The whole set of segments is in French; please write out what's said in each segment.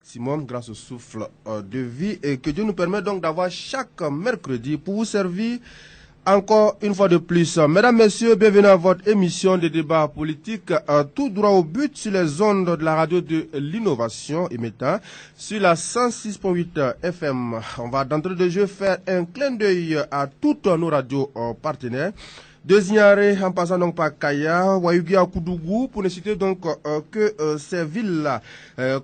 Simone, grâce au souffle de vie et que Dieu nous permet donc d'avoir chaque mercredi pour vous servir encore une fois de plus. Mesdames, Messieurs, bienvenue à votre émission de débat politique tout droit au but sur les ondes de la radio de l'innovation émettant sur la 106.8 FM. On va d'entrée de jeu faire un clin d'œil à toutes nos radios partenaires. De Zignaré, en passant donc par Kaya, Wayugia, Koudougou, pour ne citer donc que ces villes-là.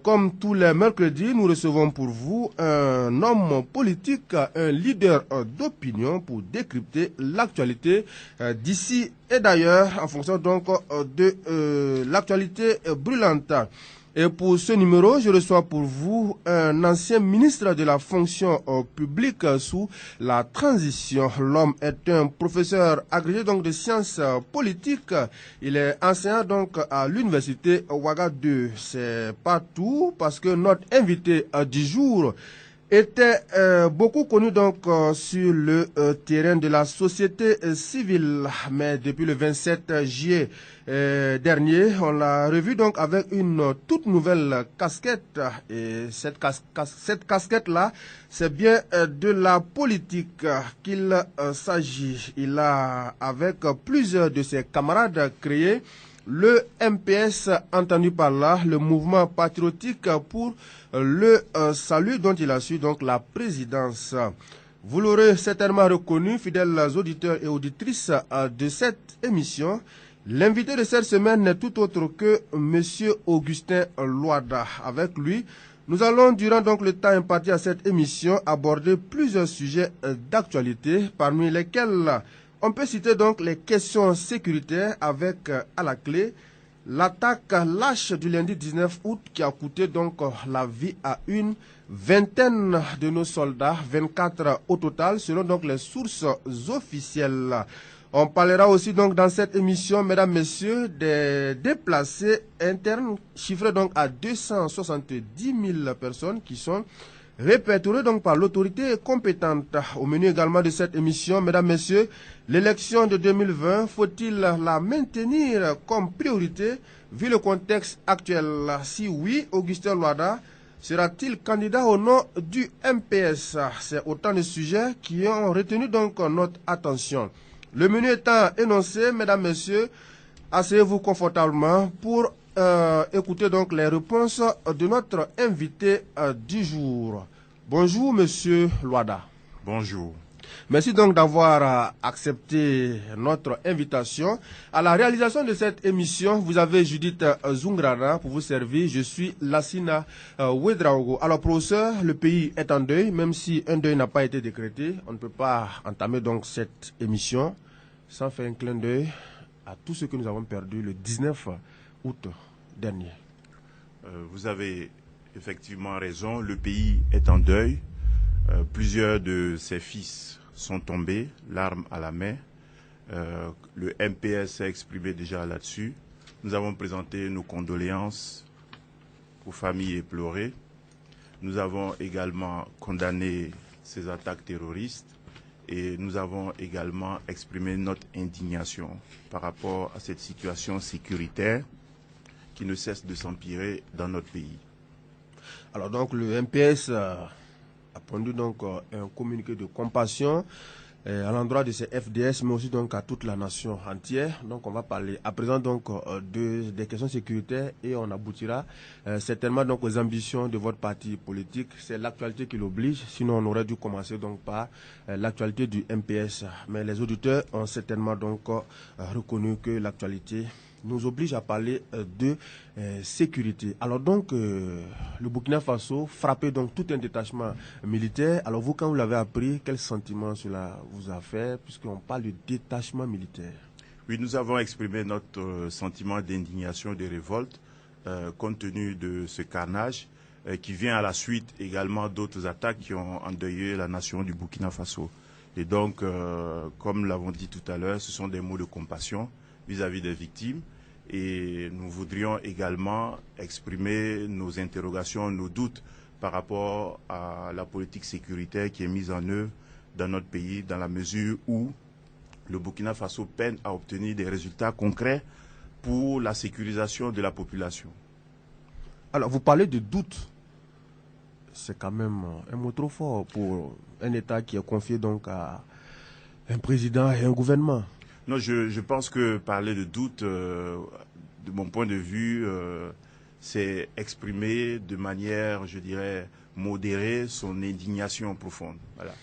Comme tous les mercredis, nous recevons pour vous un homme politique, un leader d'opinion pour décrypter l'actualité d'ici et d'ailleurs, en fonction donc de l'actualité brûlante. Et pour ce numéro, je reçois pour vous un ancien ministre de la fonction publique sous la transition. L'homme est un professeur agrégé donc de sciences politiques. Il est enseignant donc à l'université Ouagadougou. C'est pas tout parce que notre invité du jour était beaucoup connu donc sur le terrain de la société civile, mais depuis le 27 juillet dernier, on l'a revu donc avec une toute nouvelle casquette, et cette casquette-là, c'est bien de la politique qu'il s'agit. Il a, avec plusieurs de ses camarades, créé le MPS, entendu par là, le mouvement patriotique pour le salut, dont il a su donc la présidence. Vous l'aurez certainement reconnu, fidèles auditeurs et auditrices de cette émission. L'invité de cette semaine n'est tout autre que Monsieur Augustin Loada. Avec lui, nous allons, durant donc le temps imparti à cette émission, aborder plusieurs sujets d'actualité, parmi lesquels on peut citer donc les questions sécuritaires avec à la clé l'attaque lâche du lundi 19 août qui a coûté donc la vie à une vingtaine de nos soldats, 24 au total, selon donc les sources officielles. On parlera aussi donc dans cette émission, mesdames, messieurs, des déplacés internes chiffrés donc à 270 000 personnes qui sont répertoriées donc par l'autorité compétente. Au menu également de cette émission, mesdames, messieurs, l'élection de 2020, faut-il la maintenir comme priorité vu le contexte actuel? Si oui, Augustin Loada sera-t-il candidat au nom du MPS? C'est autant de sujets qui ont retenu donc notre attention. Le menu étant énoncé, mesdames, messieurs, asseyez-vous confortablement pour écouter donc les réponses de notre invité du jour. Bonjour, monsieur Loada. Bonjour. Merci donc d'avoir accepté notre invitation. À la réalisation de cette émission, vous avez Judith Zungrana pour vous servir. Je suis Lassina Ouedraogo. Alors, professeur, le pays est en deuil, même si un deuil n'a pas été décrété. On ne peut pas entamer donc cette émission sans faire un clin d'œil à tout ce que nous avons perdu le 19 août dernier. Vous avez effectivement raison, le pays est en deuil. Plusieurs de ses fils sont tombés, l'arme à la main. Le MPS s'est exprimé déjà là-dessus. Nous avons présenté nos condoléances aux familles éplorées. Nous avons également condamné ces attaques terroristes et nous avons également exprimé notre indignation par rapport à cette situation sécuritaire qui ne cesse de s'empirer dans notre pays. Alors donc le MPS a pondu donc un communiqué de compassion à l'endroit de ces FDS, mais aussi donc à toute la nation entière. Donc on va parler à présent donc des questions sécuritaires et on aboutira certainement donc aux ambitions de votre parti politique. C'est l'actualité qui l'oblige, sinon on aurait dû commencer donc par l'actualité du MPS. Mais les auditeurs ont certainement donc reconnu que l'actualité nous oblige à parler de sécurité. Alors donc, le Burkina Faso frappait donc tout un détachement militaire. Alors vous, quand vous l'avez appris, quel sentiment cela vous a fait, puisqu'on parle de détachement militaire? Oui, nous avons exprimé notre sentiment d'indignation, de révolte, compte tenu de ce carnage, qui vient à la suite également d'autres attaques qui ont endeuillé la nation du Burkina Faso. Et donc, comme l'avons dit tout à l'heure, ce sont des mots de compassion vis-à-vis des victimes. Et nous voudrions également exprimer nos interrogations, nos doutes par rapport à la politique sécuritaire qui est mise en œuvre dans notre pays, dans la mesure où le Burkina Faso peine à obtenir des résultats concrets pour la sécurisation de la population. Alors, vous parlez de doutes. c'est quand même un mot trop fort pour un État qui est confié donc à un président et un gouvernement. Non, je pense que parler de doute, de mon point de vue, c'est exprimer de manière, je dirais, modérée son indignation profonde. Voilà.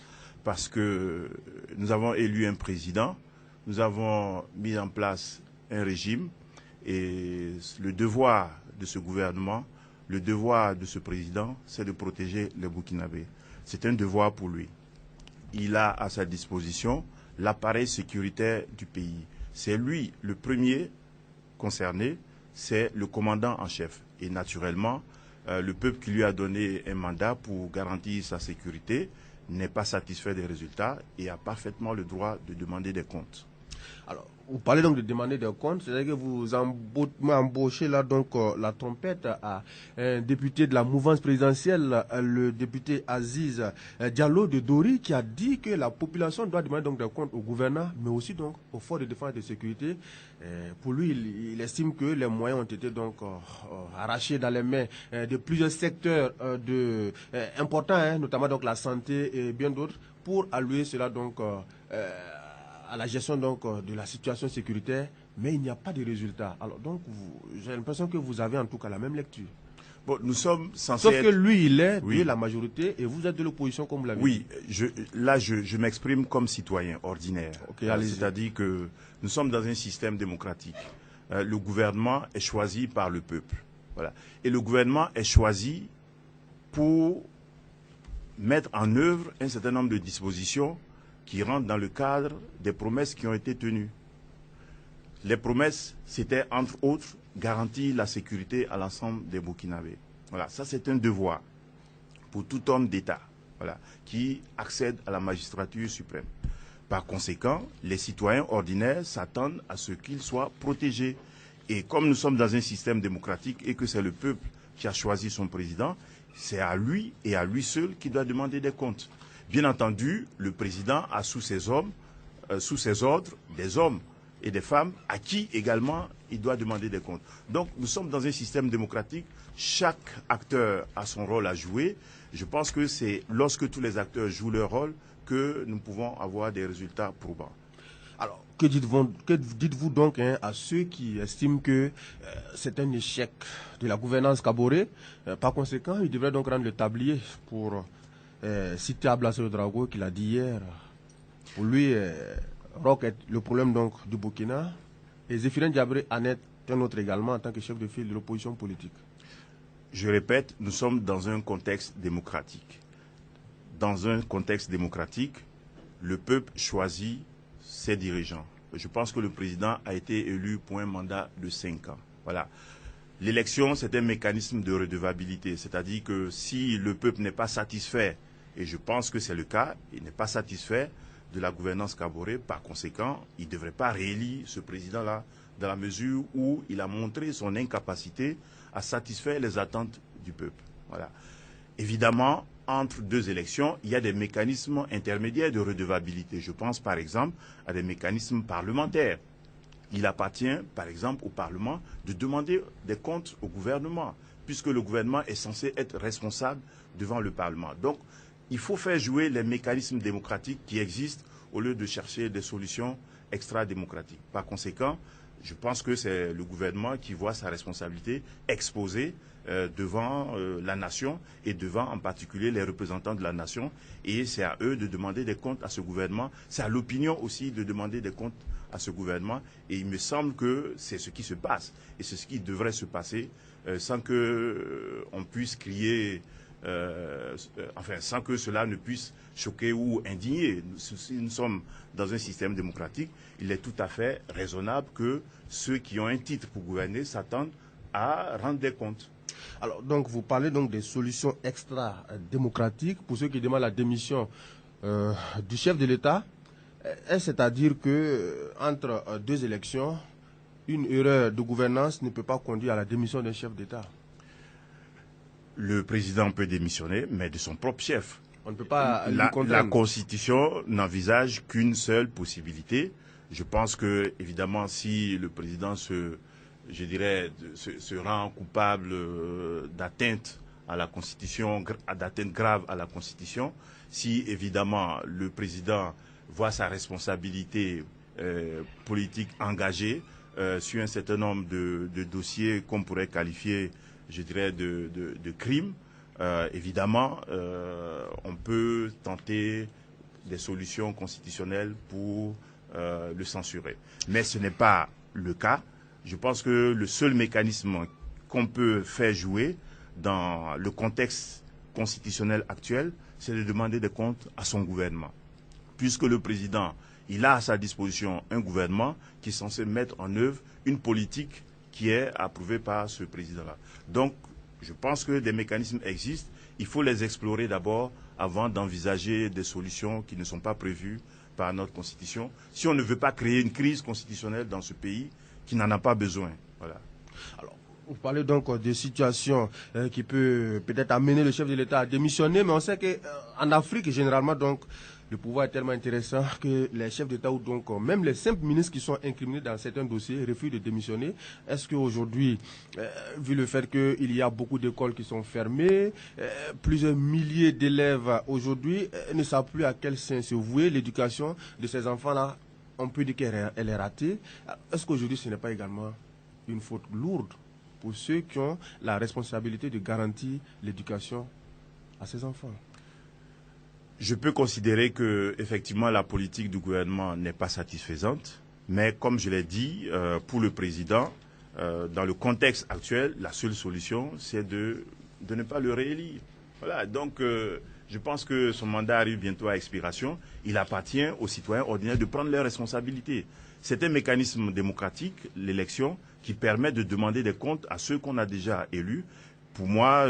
Parce que nous avons élu un président, nous avons mis en place un régime, et le devoir de ce gouvernement, le devoir de ce président, c'est de protéger les Burkinabés. C'est un devoir pour lui. Il a à sa disposition l'appareil sécuritaire du pays. C'est lui le premier concerné, c'est le commandant en chef. Et naturellement, le peuple qui lui a donné un mandat pour garantir sa sécurité n'est pas satisfait des résultats et a parfaitement le droit de demander des comptes. Alors, vous parlez donc de demander des comptes, c'est-à-dire que vous embauchez là donc la trompette à un député de la mouvance présidentielle, le député Aziz Diallo de Dori, qui a dit que la population doit demander donc des comptes au gouverneur, mais aussi donc aux forces de défense et de sécurité. Pour lui, il estime que les moyens ont été donc arrachés dans les mains de plusieurs secteurs importants, hein, notamment donc la santé et bien d'autres, pour allouer cela donc à la gestion donc de la situation sécuritaire, mais il n'y a pas de résultat. Alors donc, j'ai l'impression que vous avez en tout cas la même lecture. Bon, nous sommes censés Sauf que lui, il est de la majorité et vous êtes de l'opposition, comme vous l'avez dit. Oui, je m'exprime comme citoyen ordinaire. Okay, c'est-à-dire que nous sommes dans un système démocratique. Le gouvernement est choisi par le peuple. Voilà. Et le gouvernement est choisi pour mettre en œuvre un certain nombre de dispositions qui rentrent dans le cadre des promesses qui ont été tenues. Les promesses, c'était entre autres garantir la sécurité à l'ensemble des Burkinabés. Voilà, ça c'est un devoir pour tout homme d'État, voilà, qui accède à la magistrature suprême. Par conséquent, les citoyens ordinaires s'attendent à ce qu'ils soient protégés. Et comme nous sommes dans un système démocratique et que c'est le peuple qui a choisi son président, c'est à lui et à lui seul qu'il doit demander des comptes. Bien entendu, le président a sous ses ordres, des hommes et des femmes à qui également il doit demander des comptes. Donc nous sommes dans un système démocratique, chaque acteur a son rôle à jouer. Je pense que c'est lorsque tous les acteurs jouent leur rôle que nous pouvons avoir des résultats probants. Alors, que dites-vous donc à ceux qui estiment que c'est un échec de la gouvernance Kaboré? Par conséquent, ils devraient donc rendre le tablier pour citer Ablasse Ouédraogo qu'il a dit hier. Pour lui, Roch est le problème donc du Burkina et Zéphirin Diabré en est un autre également en tant que chef de file de l'opposition politique. Je répète, nous sommes dans un contexte démocratique. Dans un contexte démocratique, le peuple choisit ses dirigeants. Je pense que le président a été élu pour un mandat de 5 ans. Voilà. L'élection, c'est un mécanisme de redevabilité, c'est-à-dire que si le peuple n'est pas satisfait, et je pense que c'est le cas, il n'est pas satisfait de la gouvernance Kaboré, par conséquent, il ne devrait pas réélire ce président-là, dans la mesure où il a montré son incapacité à satisfaire les attentes du peuple. Voilà. Évidemment, entre deux élections, il y a des mécanismes intermédiaires de redevabilité. Je pense par exemple à des mécanismes parlementaires. Il appartient, par exemple, au Parlement de demander des comptes au gouvernement, puisque le gouvernement est censé être responsable devant le Parlement. Donc, il faut faire jouer les mécanismes démocratiques qui existent au lieu de chercher des solutions extra-démocratiques. Par conséquent, je pense que c'est le gouvernement qui voit sa responsabilité exposée devant la nation et devant en particulier les représentants de la nation. Et c'est à eux de demander des comptes à ce gouvernement. C'est à l'opinion aussi de demander des comptes à ce gouvernement. Et il me semble que c'est ce qui se passe. Et c'est ce qui devrait se passer sans qu'on puisse crier... sans que cela ne puisse choquer ou indigner. Si nous sommes dans un système démocratique, il est tout à fait raisonnable que ceux qui ont un titre pour gouverner s'attendent à rendre des comptes. Alors, donc, vous parlez donc des solutions extra-démocratiques pour ceux qui demandent la démission du chef de l'État. C'est-à-dire que entre deux élections, une erreur de gouvernance ne peut pas conduire à la démission d'un chef d'État. Le président peut démissionner, mais de son propre chef. On ne peut pas la Constitution n'envisage qu'une seule possibilité. Je pense que, évidemment, si le président se rend coupable d'atteinte à la Constitution, d'atteinte grave à la Constitution, si évidemment le président voit sa responsabilité politique engagée sur un certain nombre de dossiers qu'on pourrait qualifier, je dirais, de crimes, évidemment, on peut tenter des solutions constitutionnelles pour le censurer. Mais ce n'est pas le cas. Je pense que le seul mécanisme qu'on peut faire jouer dans le contexte constitutionnel actuel, c'est de demander des comptes à son gouvernement. Puisque le président, il a à sa disposition un gouvernement qui est censé mettre en œuvre une politique qui est approuvée par ce président-là. Donc, je pense que des mécanismes existent. Il faut les explorer d'abord avant d'envisager des solutions qui ne sont pas prévues par notre Constitution. Si on ne veut pas créer une crise constitutionnelle dans ce pays qui n'en a pas besoin. Voilà. Alors, vous parlez donc de situations qui peut-être amener le chef de l'État à démissionner, mais on sait qu'en Afrique, généralement, donc, le pouvoir est tellement intéressant que les chefs d'État ou donc même les simples ministres qui sont incriminés dans certains dossiers refusent de démissionner. Est-ce qu'aujourd'hui, vu le fait qu'il y a beaucoup d'écoles qui sont fermées, plusieurs milliers d'élèves aujourd'hui ne savent plus à quel sein se vouer, l'éducation de ces enfants-là, on peut dire qu'elle est ratée. Est-ce qu'aujourd'hui ce n'est pas également une faute lourde pour ceux qui ont la responsabilité de garantir l'éducation à ces enfants? Je peux considérer que effectivement la politique du gouvernement n'est pas satisfaisante, mais comme je l'ai dit, pour le président, dans le contexte actuel, la seule solution, c'est de ne pas le réélire. Voilà, donc je pense que son mandat arrive bientôt à expiration. Il appartient aux citoyens ordinaires de prendre leurs responsabilités. C'est un mécanisme démocratique, l'élection, qui permet de demander des comptes à ceux qu'on a déjà élus. Pour moi,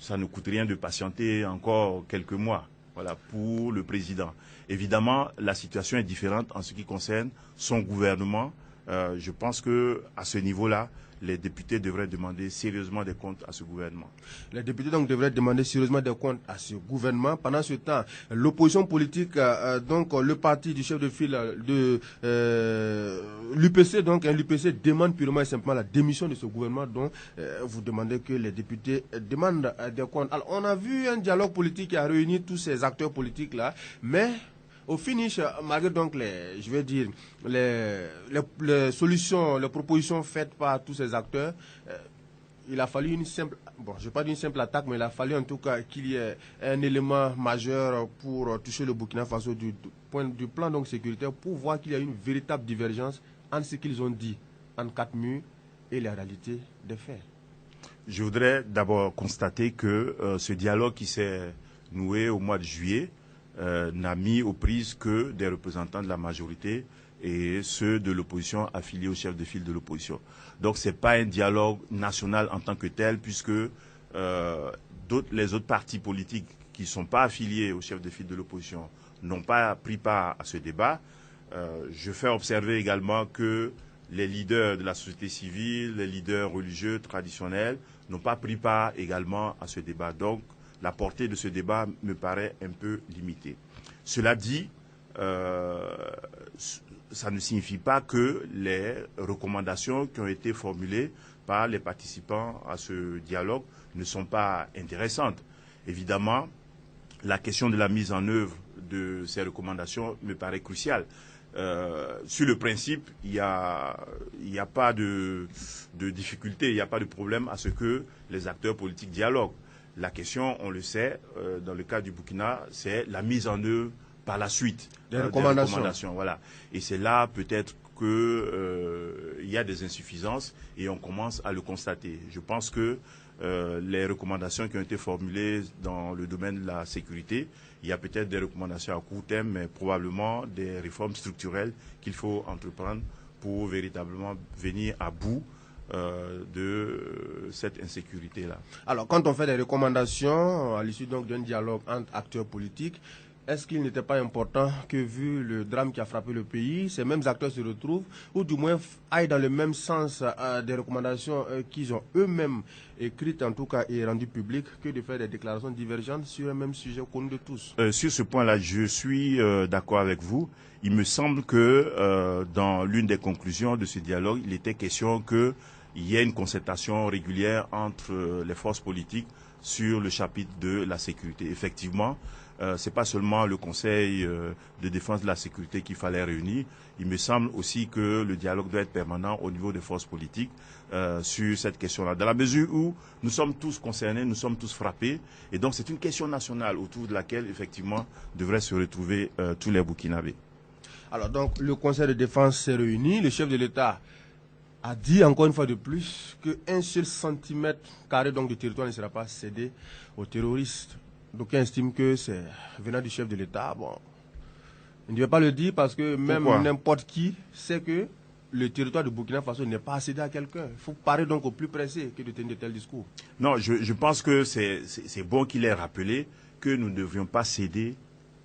ça ne coûte rien de patienter encore quelques mois, voilà, pour le président. Évidemment, la situation est différente en ce qui concerne son gouvernement. Je pense qu'à ce niveau-là, les députés devraient demander sérieusement des comptes à ce gouvernement. Les députés donc devraient demander sérieusement des comptes à ce gouvernement. Pendant ce temps, l'opposition politique, donc le parti du chef de file de l'UPC, donc l'UPC demande purement et simplement la démission de ce gouvernement dont vous demandez que les députés demandent des comptes. Alors on a vu un dialogue politique qui a réuni tous ces acteurs politiques-là, mais au finish, malgré donc les solutions, les propositions faites par tous ces acteurs, il a fallu une simple, bon, je ne vais pas dire une simple attaque, mais il a fallu en tout cas qu'il y ait un élément majeur pour toucher le Burkina Faso du plan donc sécuritaire, pour voir qu'il y a une véritable divergence entre ce qu'ils ont dit en 4 murs et la réalité des faits. Je voudrais d'abord constater que ce dialogue qui s'est noué au mois de juillet n'a mis aux prises que des représentants de la majorité et ceux de l'opposition affiliés au chef de file de l'opposition. Donc ce n'est pas un dialogue national en tant que tel, puisque les autres partis politiques qui ne sont pas affiliés au chef de file de l'opposition n'ont pas pris part à ce débat. Je fais observer également que les leaders de la société civile, les leaders religieux traditionnels n'ont pas pris part également à ce débat. Donc la portée de ce débat me paraît un peu limitée. Cela dit, ça ne signifie pas que les recommandations qui ont été formulées par les participants à ce dialogue ne sont pas intéressantes. Évidemment, la question de la mise en œuvre de ces recommandations me paraît cruciale. Sur le principe, il n'y a pas de difficulté, il n'y a pas de problème à ce que les acteurs politiques dialoguent. La question, on le sait, dans le cas du Burkina, c'est la mise en œuvre par la suite des recommandations. Voilà. Et c'est là peut-être qu'il y a des insuffisances et on commence à le constater. Je pense que les recommandations qui ont été formulées dans le domaine de la sécurité, il y a peut-être des recommandations à court terme, mais probablement des réformes structurelles qu'il faut entreprendre pour véritablement venir à bout de cette insécurité-là. Alors, quand on fait des recommandations à l'issue donc d'un dialogue entre acteurs politiques, est-ce qu'il n'était pas important que, vu le drame qui a frappé le pays, ces mêmes acteurs se retrouvent, ou du moins aillent dans le même sens des recommandations qu'ils ont eux-mêmes écrites, en tout cas, et rendues publiques, que de faire des déclarations divergentes sur un même sujet connu de tous? Sur ce point-là, je suis d'accord avec vous. Il me semble que dans l'une des conclusions de ce dialogue, il était question que il y ait une concertation régulière entre les forces politiques sur le chapitre de la sécurité. Effectivement, c'est pas seulement le Conseil de défense de la sécurité qu'il fallait réunir. Il me semble aussi que le dialogue doit être permanent au niveau des forces politiques sur cette question-là. Dans la mesure où nous sommes tous concernés, nous sommes tous frappés, et donc c'est une question nationale autour de laquelle, effectivement, devraient se retrouver tous les Burkinabés. Alors donc, le Conseil de défense s'est réuni, le chef de l'État a dit encore une fois de plus qu'un seul centimètre carré donc, de territoire ne sera pas cédé aux terroristes. Donc on estime que c'est venant du chef de l'État. Bon, il ne devait pas le dire parce que même n'importe qui sait que le territoire de Burkina Faso n'est pas cédé à quelqu'un. Il faut parler donc au plus pressé que de tenir de tels discours. Non, je pense que c'est bon qu'il ait rappelé que nous ne devrions pas céder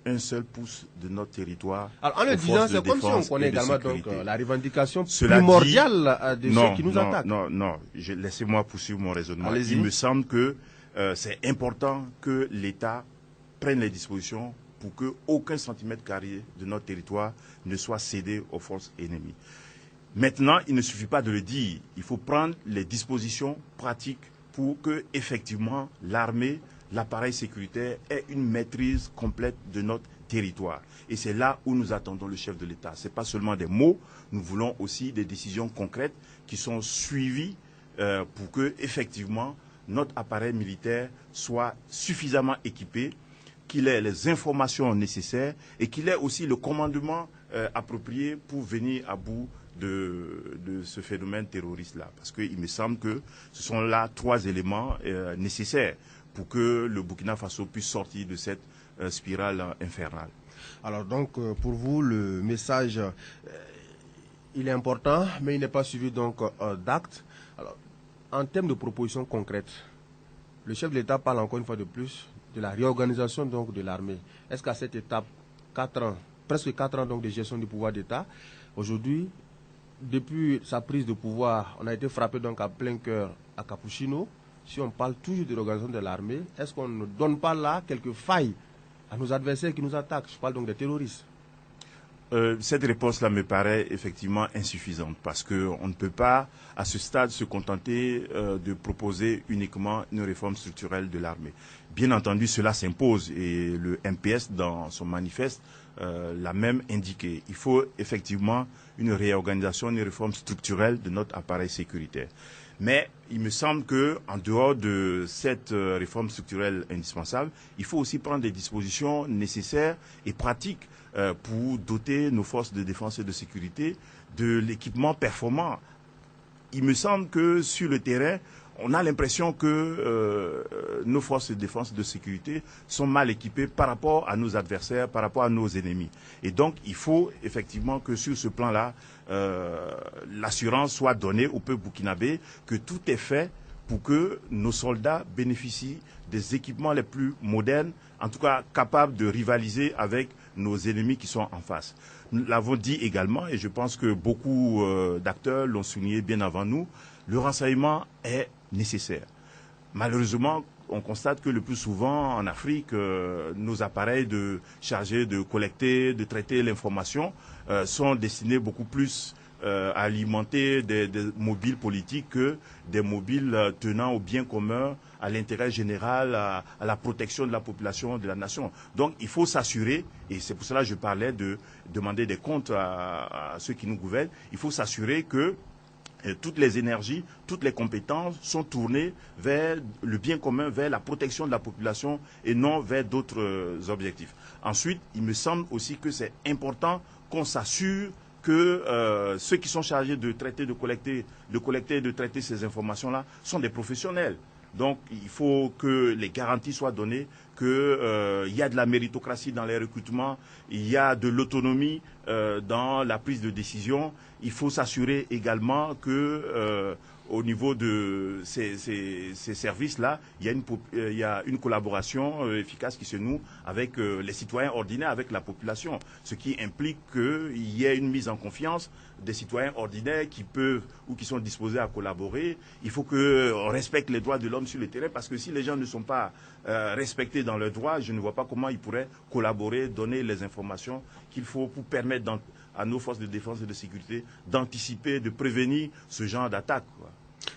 un seul pouce de notre territoire. Alors en le disant, c'est comme si on connaît également donc, la revendication primordiale de ceux qui nous attaquent. Non, laissez-moi poursuivre mon raisonnement. Il me semble que c'est important que l'État prenne les dispositions pour qu'aucun centimètre carré de notre territoire ne soit cédé aux forces ennemies. Maintenant, il ne suffit pas de le dire. Il faut prendre les dispositions pratiques pour que, effectivement, l'armée, l'appareil sécuritaire ait une maîtrise complète de notre territoire. Et c'est là où nous attendons le chef de l'État. Ce n'est pas seulement des mots, nous voulons aussi des décisions concrètes qui sont suivies pour que, effectivement, notre appareil militaire soit suffisamment équipé, qu'il ait les informations nécessaires et qu'il ait aussi le commandement approprié pour venir à bout de ce phénomène terroriste-là. Parce qu'il me semble que ce sont là 3 éléments nécessaires pour que le Burkina Faso puisse sortir de cette spirale infernale. Alors donc, pour vous, le message, il est important, mais il n'est pas suivi donc d'actes. Alors, en termes de propositions concrètes, le chef de l'État parle encore une fois de plus de la réorganisation donc de l'armée. Est-ce qu'à cette étape, 4 ans, presque 4 ans donc de gestion du pouvoir d'État, aujourd'hui, depuis sa prise de pouvoir, on a été frappé donc à plein cœur à Capuchino. Si on parle toujours de l'organisation de l'armée, est-ce qu'on ne donne pas là quelques failles à nos adversaires qui nous attaquent? Je parle donc des terroristes. Cette réponse-là me paraît effectivement insuffisante parce qu'on ne peut pas, à ce stade, se contenter de proposer uniquement une réforme structurelle de l'armée. Bien entendu, cela s'impose et le MPS, dans son manifeste, l'a même indiqué. Il faut effectivement une réorganisation, une réforme structurelle de notre appareil sécuritaire. Mais il me semble qu'en dehors de cette réforme structurelle indispensable, il faut aussi prendre des dispositions nécessaires et pratiques pour doter nos forces de défense et de sécurité de l'équipement performant. Il me semble que sur le terrain, on a l'impression que nos forces de défense et de sécurité sont mal équipées par rapport à nos adversaires, par rapport à nos ennemis. Et donc, il faut effectivement que sur ce plan-là, l'assurance soit donnée au peuple burkinabé que tout est fait pour que nos soldats bénéficient des équipements les plus modernes, en tout cas capables de rivaliser avec nos ennemis qui sont en face. Nous l'avons dit également, et je pense que beaucoup d'acteurs l'ont souligné bien avant nous, le renseignement est nécessaire. Malheureusement, on constate que le plus souvent en Afrique, nos appareils chargés de collecter, de traiter l'information sont destinés beaucoup plus à alimenter des mobiles politiques que des mobiles tenant au bien commun, à l'intérêt général, à la protection de la population, de la nation. Donc il faut s'assurer, et c'est pour cela que je parlais de demander des comptes à ceux qui nous gouvernent, il faut s'assurer que toutes les énergies, toutes les compétences sont tournées vers le bien commun, vers la protection de la population et non vers d'autres objectifs. Ensuite, il me semble aussi que c'est important qu'on s'assure que ceux qui sont chargés de traiter, de collecter et de traiter ces informations-là sont des professionnels. Donc, il faut que les garanties soient données, qu'il y a de la méritocratie dans les recrutements, il y a de l'autonomie dans la prise de décision. Il faut s'assurer également que au niveau de ces services-là, il y a une collaboration efficace qui se noue avec les citoyens ordinaires, avec la population, ce qui implique qu'il y ait une mise en confiance des citoyens ordinaires qui peuvent ou qui sont disposés à collaborer. Il faut qu'on respecte les droits de l'homme sur le terrain, parce que si les gens ne sont pas respectés dans leurs droits, je ne vois pas comment ils pourraient collaborer, donner les informations qu'il faut pour permettre à nos forces de défense et de sécurité d'anticiper, de prévenir ce genre d'attaque.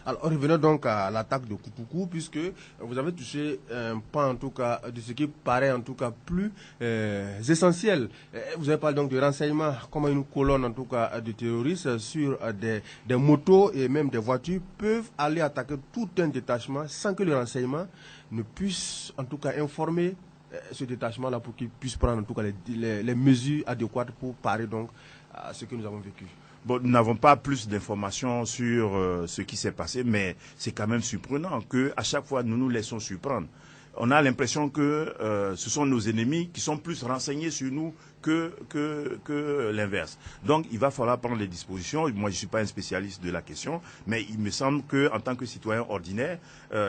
Alors, revenons donc à l'attaque de Koutoukou, puisque vous avez touché un pan, en tout cas, de ce qui paraît, en tout cas, plus essentiel. Vous avez parlé donc de renseignements, comment une colonne, en tout cas, de terroristes sur des motos et même des voitures peuvent aller attaquer tout un détachement sans que le renseignement ne puisse, en tout cas, informer ce détachement-là pour qu'il puisse prendre, en tout cas, les mesures adéquates pour parer donc à ce que nous avons vécu. Bon, nous n'avons pas plus d'informations sur ce qui s'est passé, mais c'est quand même surprenant qu'à chaque fois nous nous laissons surprendre. On a l'impression que ce sont nos ennemis qui sont plus renseignés sur nous que l'inverse. Donc il va falloir prendre les dispositions. Moi je ne suis pas un spécialiste de la question, mais il me semble qu'en tant que citoyen ordinaire,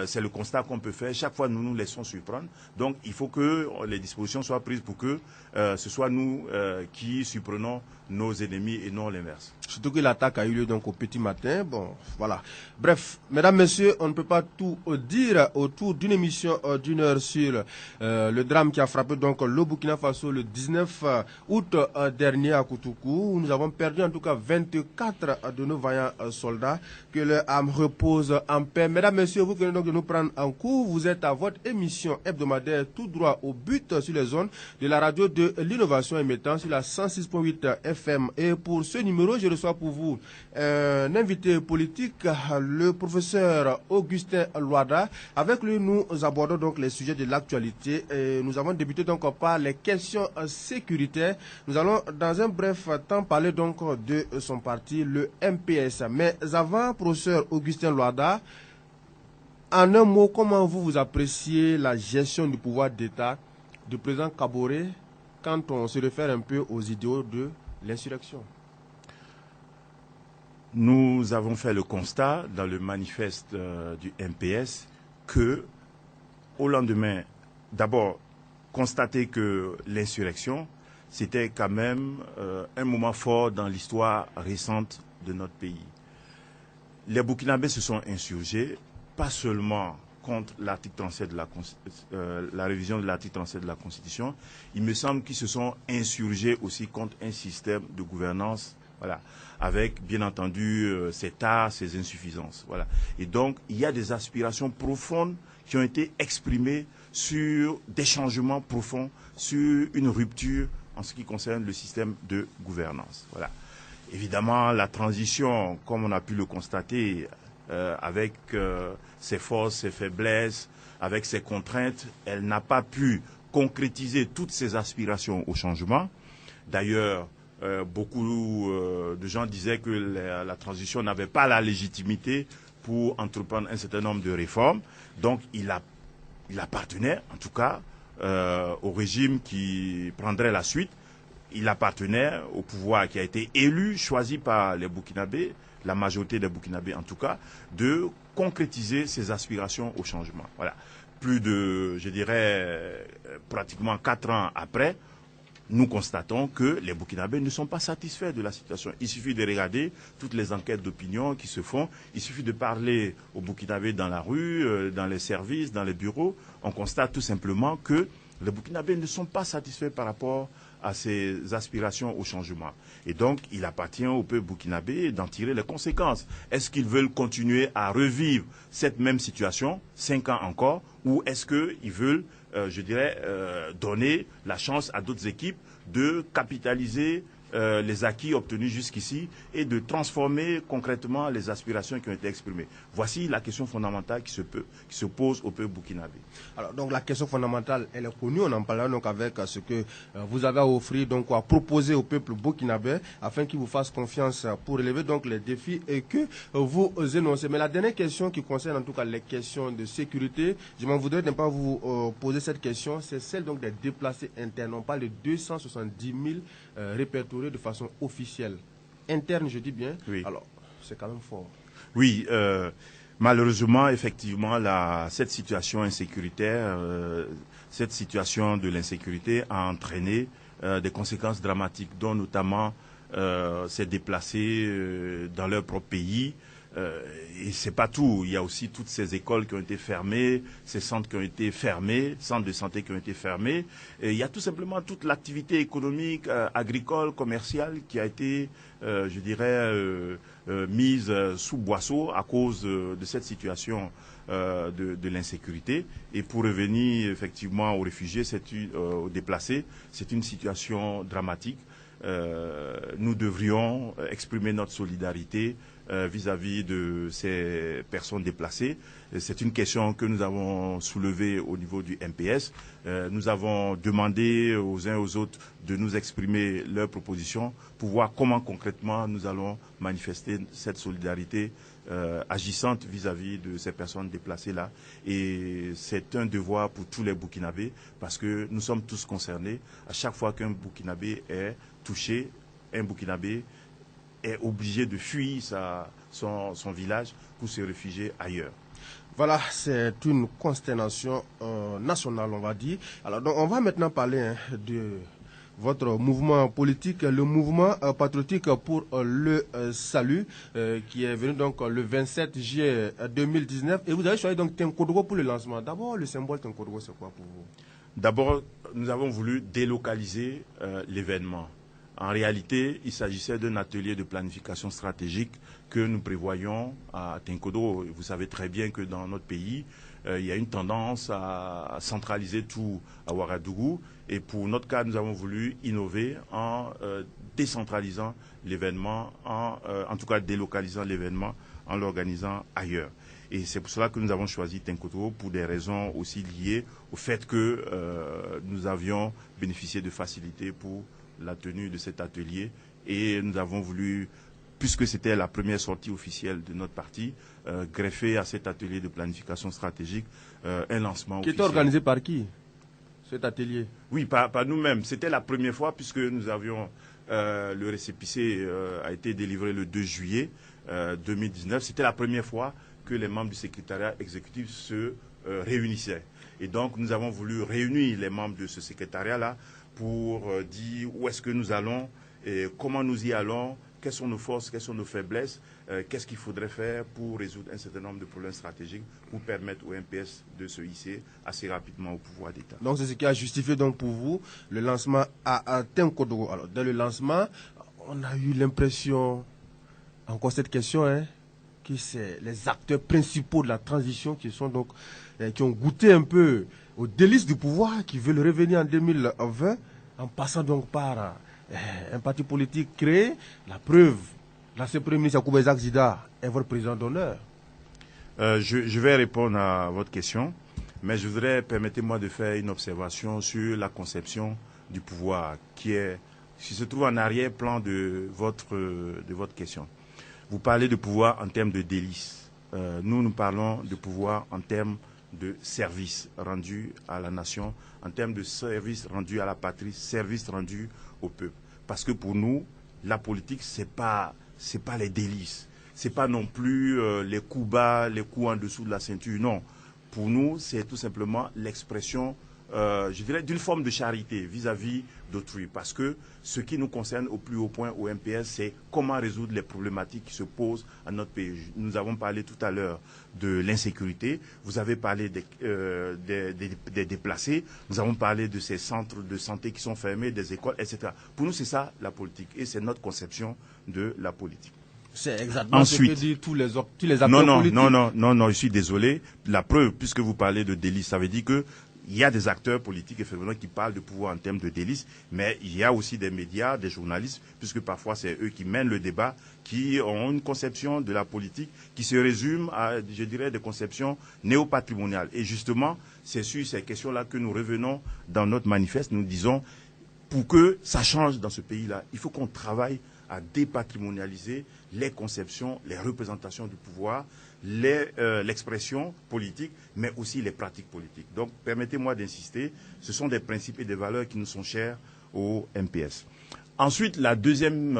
c'est le constat qu'on peut faire. Chaque fois nous nous laissons surprendre. Donc il faut que les dispositions soient prises pour que ce soit nous qui surprenons nos ennemis et non l'inverse. Surtout que l'attaque a eu lieu donc au petit matin. Bon, voilà. Bref, mesdames, messieurs, on ne peut pas tout dire autour d'une émission d'une heure sur le drame qui a frappé donc le Burkina Faso le 19 août dernier à Koutoukou. Nous avons perdu en tout cas 24 de nos vaillants soldats. Que leur âme repose en paix. Mesdames, messieurs, vous venez donc de nous prendre en cours. Vous êtes à votre émission hebdomadaire tout droit au but sur les zones de la radio de l'innovation émettant sur la 106.8 FM. Et pour ce numéro, je reçois pour vous un invité politique, le professeur Augustin Loada. Avec lui, nous abordons donc les sujets de l'actualité. Nous avons débuté donc par les questions sécuritaires. Nous allons dans un bref temps parler donc de son parti, le MPS. Mais avant, professeur Augustin Loada, en un mot, comment vous appréciez la gestion du pouvoir d'État du président Kaboré quand on se réfère un peu aux idéaux de l'insurrection? Nous avons fait le constat dans le manifeste du MPS que, au lendemain, d'abord, constater que l'insurrection, c'était quand même un moment fort dans l'histoire récente de notre pays. Les Burkinabés se sont insurgés, pas seulement contre l'article 37 de la révision de l'article 37 de la Constitution, il me semble qu'ils se sont insurgés aussi contre un système de gouvernance, voilà, avec bien entendu ses tares, ses insuffisances. Voilà. Et donc, il y a des aspirations profondes qui ont été exprimées sur des changements profonds, sur une rupture en ce qui concerne le système de gouvernance. Voilà. Évidemment, la transition, comme on a pu le constater, avec ses forces, ses faiblesses, avec ses contraintes, elle n'a pas pu concrétiser toutes ses aspirations au changement. D'ailleurs, beaucoup de gens disaient que la transition n'avait pas la légitimité pour entreprendre un certain nombre de réformes. Donc, il appartenait, en tout cas, au régime qui prendrait la suite. Il appartenait au pouvoir qui a été élu, choisi par les Burkinabés, la majorité des Burkinabés en tout cas, de concrétiser ses aspirations au changement. Voilà. Plus de, je dirais, pratiquement 4 ans après, nous constatons que les Burkinabés ne sont pas satisfaits de la situation. Il suffit de regarder toutes les enquêtes d'opinion qui se font. Il suffit de parler aux Burkinabés dans la rue, dans les services, dans les bureaux. On constate tout simplement que les Burkinabés ne sont pas satisfaits par rapport à ces aspirations au changement. Et donc, il appartient au peuple burkinabé d'en tirer les conséquences. Est-ce qu'ils veulent continuer à revivre cette même situation, 5 ans encore, ou est-ce qu'ils veulent, je dirais, donner la chance à d'autres équipes de capitaliser les acquis obtenus jusqu'ici et de transformer concrètement les aspirations qui ont été exprimées. Voici la question fondamentale qui se pose au peuple burkinabé. Alors, donc la question fondamentale, elle est connue. On en parlera donc avec ce que vous avez à offrir, donc à proposer au peuple burkinabé, afin qu'il vous fasse confiance pour relever donc les défis et que vous énoncez. Mais la dernière question qui concerne en tout cas les questions de sécurité, je m'en voudrais ne pas vous poser cette question, c'est celle donc des déplacés internes. On parle de 270 000 répertoriés de façon officielle. Interne, je dis bien. Oui. Alors, c'est quand même fort. Oui, malheureusement, effectivement, cette situation insécuritaire, cette situation de l'insécurité a entraîné des conséquences dramatiques, dont notamment ces déplacés dans leur propre pays, Et c'est pas tout. Il y a aussi toutes ces écoles qui ont été fermées, ces centres qui ont été fermés, centres de santé qui ont été fermés. Et il y a tout simplement toute l'activité économique, agricole, commerciale qui a été, je dirais, mise sous boisseau à cause de cette situation de l'insécurité. Et pour revenir effectivement aux réfugiés, aux déplacés, c'est une situation dramatique. Nous devrions exprimer notre solidarité vis-à-vis de ces personnes déplacées. C'est une question que nous avons soulevée au niveau du MPS. Nous avons demandé aux uns et aux autres de nous exprimer leurs propositions pour voir comment concrètement nous allons manifester cette solidarité agissante vis-à-vis de ces personnes déplacées-là. Et c'est un devoir pour tous les Burkinabés parce que nous sommes tous concernés. À chaque fois qu'un Burkinabé est touché, un Burkinabé est obligé de fuir son village pour se réfugier ailleurs. Voilà, c'est une consternation nationale, on va dire. Alors, donc, on va maintenant parler de votre mouvement politique, le mouvement patriotique pour le salut, qui est venu donc le 27 juillet 2019. Et vous avez choisi donc Tenkodgo pour le lancement. D'abord, le symbole Tenkodgo, c'est quoi pour vous? D'abord, nous avons voulu délocaliser l'événement. En réalité, il s'agissait d'un atelier de planification stratégique que nous prévoyons à Tenkodo. Vous savez très bien que dans notre pays, il y a une tendance à centraliser tout à Ouagadougou. Et pour notre cas, nous avons voulu innover en décentralisant l'événement, en tout cas délocalisant l'événement, en l'organisant ailleurs. Et c'est pour cela que nous avons choisi Tenkodo, pour des raisons aussi liées au fait que nous avions bénéficié de facilités pour la tenue de cet atelier. Et nous avons voulu, puisque c'était la première sortie officielle de notre parti, greffer à cet atelier de planification stratégique un lancement officiel. Qui était organisé par qui, cet atelier? Oui, par nous-mêmes. C'était la première fois, puisque nous avions le récépissé a été délivré le 2 juillet 2019. C'était la première fois que les membres du secrétariat exécutif se réunissaient. Et donc, nous avons voulu réunir les membres de ce secrétariat-là pour dire où est-ce que nous allons, et comment nous y allons, quelles sont nos forces, quelles sont nos faiblesses, qu'est-ce qu'il faudrait faire pour résoudre un certain nombre de problèmes stratégiques pour permettre au MPS de se hisser assez rapidement au pouvoir d'État. Donc c'est ce qui a justifié donc pour vous le lancement à Tenkodo. Alors dès le lancement, on a eu l'impression, encore cette question, que c'est les acteurs principaux de la transition qui sont donc qui ont goûté un peu aux délices du pouvoir, qui veulent revenir en 2020 en passant donc par un parti politique créé. La preuve, l'ancien Premier ministre Yacoub Isaac Zida est votre président d'honneur. Je vais répondre à votre question, mais je voudrais, permettez-moi de faire une observation sur la conception du pouvoir qui se trouve en arrière-plan de votre question. Vous parlez de pouvoir en termes de délices. Nous parlons de pouvoir en termes de services rendus à la nation, en termes de services rendus à la patrie, services rendus au peuple. Parce que pour nous, la politique, c'est pas les délices. C'est pas non plus les coups bas, les coups en dessous de la ceinture. Non. Pour nous, c'est tout simplement l'expression, je dirais, d'une forme de charité vis-à-vis d'autrui. Parce que ce qui nous concerne au plus haut point au MPS, c'est comment résoudre les problématiques qui se posent à notre pays. Nous avons parlé tout à l'heure de l'insécurité. Vous avez parlé des déplacés. Nous avons parlé de ces centres de santé qui sont fermés, des écoles, etc. Pour nous, c'est ça la politique. Et c'est notre conception de la politique. C'est exactement ce que disent tous les acteurs politiques. Non, je suis désolé. La preuve, puisque vous parlez de délices, ça veut dire que il y a des acteurs politiques effectivement qui parlent de pouvoir en termes de délices, mais il y a aussi des médias, des journalistes, puisque parfois c'est eux qui mènent le débat, qui ont une conception de la politique qui se résume à, je dirais, des conceptions néo-patrimoniales. Et justement, c'est sur ces questions-là que nous revenons dans notre manifeste. Nous disons, pour que ça change dans ce pays-là, il faut qu'on travaille à dépatrimonialiser les conceptions, les représentations du pouvoir, l'expression politique, mais aussi les pratiques politiques. Donc, permettez-moi d'insister, ce sont des principes et des valeurs qui nous sont chers au MPS. Ensuite, le deuxième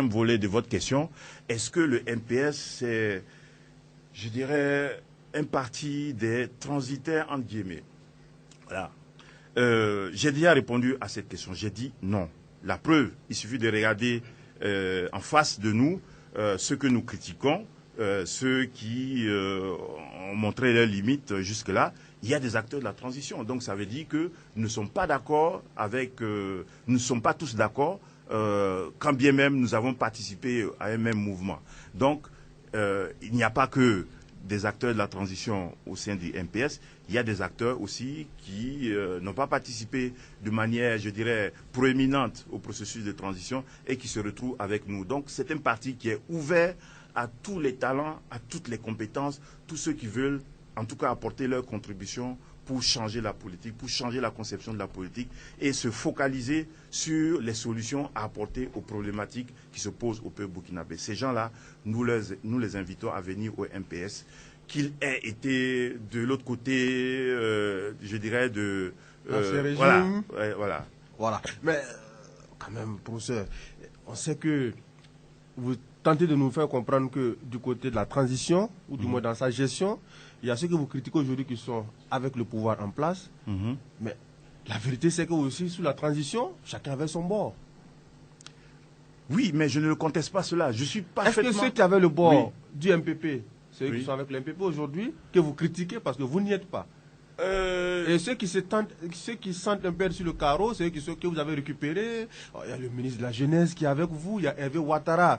volet de votre question, est-ce que le MPS, c'est, je dirais, un parti des transitaires, entre guillemets? Voilà. J'ai déjà répondu à cette question. J'ai dit non. La preuve, il suffit de regarder en face de nous ceux que nous critiquons, ceux qui ont montré leurs limites jusque-là, il y a des acteurs de la transition. Donc ça veut dire que nous ne sommes pas d'accord avec, nous ne sommes pas tous d'accord, quand bien même nous avons participé à un même mouvement. Donc il n'y a pas que des acteurs de la transition au sein du MPS, il y a des acteurs aussi qui n'ont pas participé de manière, je dirais, proéminente au processus de transition et qui se retrouvent avec nous. Donc c'est un parti qui est ouvert à tous les talents, à toutes les compétences, tous ceux qui veulent en tout cas apporter leur contribution pour changer la politique, pour changer la conception de la politique et se focaliser sur les solutions à apporter aux problématiques qui se posent au peuple burkinabé. Ces gens-là, nous les invitons à venir au MPS, qu'ils aient été de l'autre côté, je dirais, de... voilà. Voilà. Mais quand même, professeur, on sait que vous tentez de nous faire comprendre que du côté de la transition, ou du moins dans sa gestion, il y a ceux que vous critiquez aujourd'hui qui sont avec le pouvoir en place. Mais la vérité, c'est que aussi, sous la transition, chacun avait son bord. Oui, mais je ne le conteste pas cela. Je suis parfaitement... Est-ce que ceux qui avaient le bord du MPP, ceux qui sont avec le MPP aujourd'hui, que vous critiquez parce que vous n'y êtes pas? Et ceux qui sentent un peu sur le carreau, c'est ceux que vous avez récupérés. Il y a le ministre de la Jeunesse qui est avec vous, il y a Hervé Ouattara,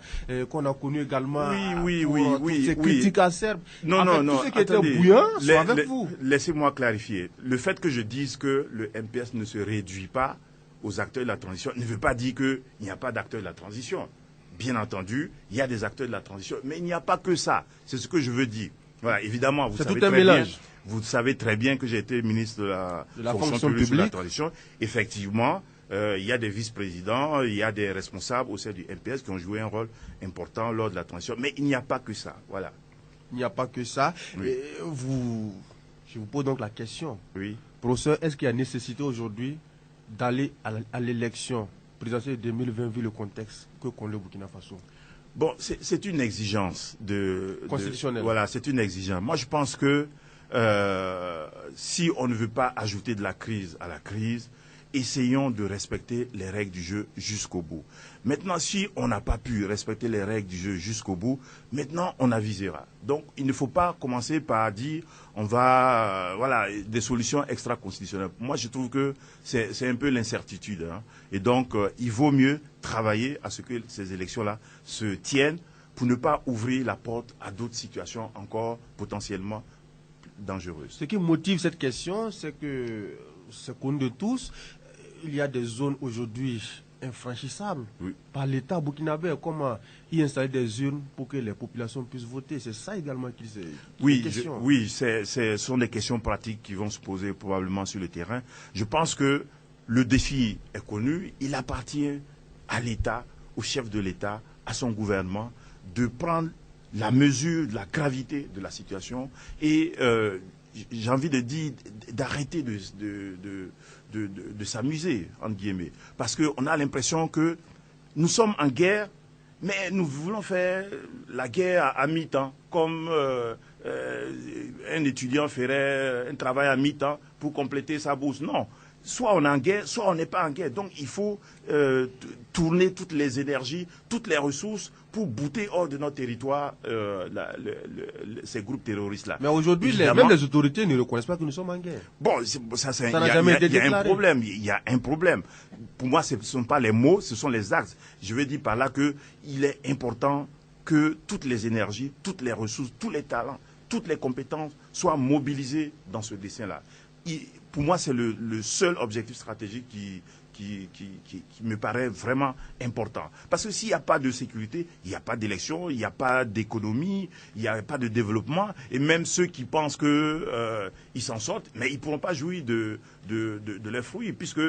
qu'on a connu également pour ces critiques acerbes. Non. Tous ceux qui étaient bouillants sont avec vous. Laissez-moi clarifier. Le fait que je dise que le MPS ne se réduit pas aux acteurs de la transition ne veut pas dire qu'il n'y a pas d'acteurs de la transition. Bien entendu, il y a des acteurs de la transition, mais il n'y a pas que ça. C'est ce que je veux dire. Voilà, évidemment, vous savez très bien. Vous savez très bien que j'ai été ministre de la fonction publique de la transition. Effectivement, il y a des vice-présidents, il y a des responsables au sein du MPS qui ont joué un rôle important lors de la transition. Mais il n'y a pas que ça. Voilà. Il n'y a pas que ça. Oui. Et je vous pose donc la question. Oui. Professeur, est-ce qu'il y a nécessité aujourd'hui d'aller à l'élection présidentielle 2020 vu le contexte que connaît le Burkina Faso? Bon, c'est une exigence constitutionnelle. Voilà, c'est une exigence. Moi, je pense que si on ne veut pas ajouter de la crise à la crise, essayons de respecter les règles du jeu jusqu'au bout. Maintenant, si on n'a pas pu respecter les règles du jeu jusqu'au bout, maintenant on avisera. Donc, il ne faut pas commencer par dire on va, voilà, des solutions extra-constitutionnelles. Moi, je trouve que c'est un peu l'incertitude. Hein. Et donc, il vaut mieux travailler à ce que ces élections-là se tiennent pour ne pas ouvrir la porte à d'autres situations encore potentiellement dangereuses. Ce qui motive cette question, c'est que, c'est connu de tous, il y a des zones aujourd'hui infranchissables par l'État burkinabé. Comment y installer des urnes pour que les populations puissent voter? C'est ça également qui est question. Oui, ce sont des questions pratiques qui vont se poser probablement sur le terrain. Je pense que le défi est connu. Il appartient à l'État, au chef de l'État, à son gouvernement, de prendre la mesure de la gravité de la situation et j'ai envie de dire d'arrêter de s'amuser, entre guillemets. Parce qu'on a l'impression que nous sommes en guerre, mais nous voulons faire la guerre à mi-temps, comme un étudiant ferait un travail à mi-temps pour compléter sa bourse. Non. Soit on est en guerre, soit on n'est pas en guerre. Donc il faut tourner toutes les énergies, toutes les ressources pour bouter hors de notre territoire ces groupes terroristes-là. Mais aujourd'hui, même les autorités ne reconnaissent pas que nous sommes en guerre. Bon, il y a un problème. Il y a un problème. Pour moi, ce ne sont pas les mots, ce sont les actes. Je veux dire par là qu'il est important que toutes les énergies, toutes les ressources, tous les talents, toutes les compétences soient mobilisées dans ce dessin-là. Pour moi, c'est le seul objectif stratégique qui me paraît vraiment important. Parce que s'il n'y a pas de sécurité, il n'y a pas d'élection, il n'y a pas d'économie, il n'y a pas de développement. Et même ceux qui pensent qu'ils s'en sortent, mais ils ne pourront pas jouir de leurs fruits, puisque